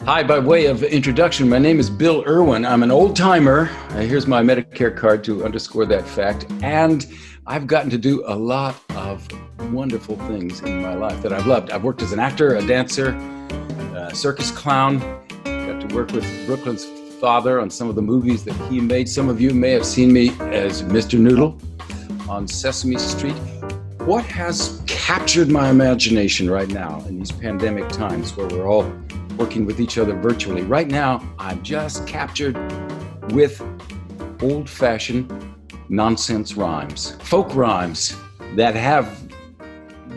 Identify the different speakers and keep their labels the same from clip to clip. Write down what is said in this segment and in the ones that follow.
Speaker 1: Hi, by way of introduction, my name is Bill Irwin. I'm an old timer. Here's my Medicare card to underscore that fact. And I've gotten to do a lot of wonderful things in my life that I've loved. I've worked as an actor, a dancer, a circus clown. Got to work with Brooklyn's father on some of the movies that he made. Some of you may have seen me as Mr. Noodle on Sesame Street. What has captured my imagination right now in these pandemic times where we're all working with each other virtually? Right now, I'm just captured with old-fashioned nonsense rhymes, folk rhymes that have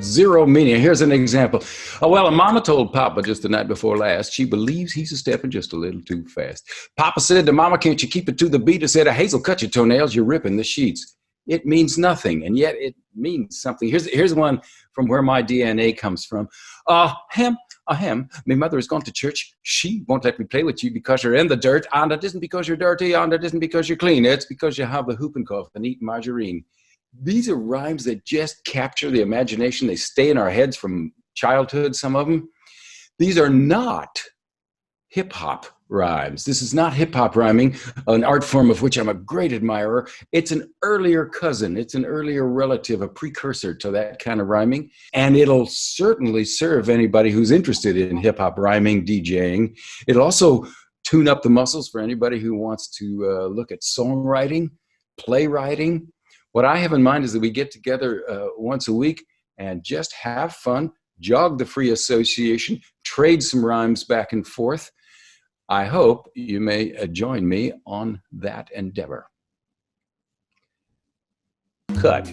Speaker 1: zero meaning. Here's an example. Oh, well, a mama told Papa just the night before last, she believes he's a stepping just a little too fast. Papa said to Mama, can't you keep it to the beat? I said, Hazel, cut your toenails, you're ripping the sheets. It means nothing, and yet it means something. Here's one from where my DNA comes from. Ahem. My mother has gone to church. She won't let me play with you because you're in the dirt. And it isn't because you're dirty. And it isn't because you're clean. It's because you have the whooping cough and eat margarine. These are rhymes that just capture the imagination. They stay in our heads from childhood, some of them. These are not hip-hop rhymes. This is not hip-hop rhyming, an art form of which I'm a great admirer. It's an earlier cousin. It's an earlier relative, a precursor to that kind of rhyming. And it'll certainly serve anybody who's interested in hip-hop rhyming, DJing. It'll also tune up the muscles for anybody who wants to look at songwriting, playwriting. What I have in mind is that we get together once a week and just have fun, jog the free association, trade some rhymes back and forth. I hope you may join me on that endeavor. Cut.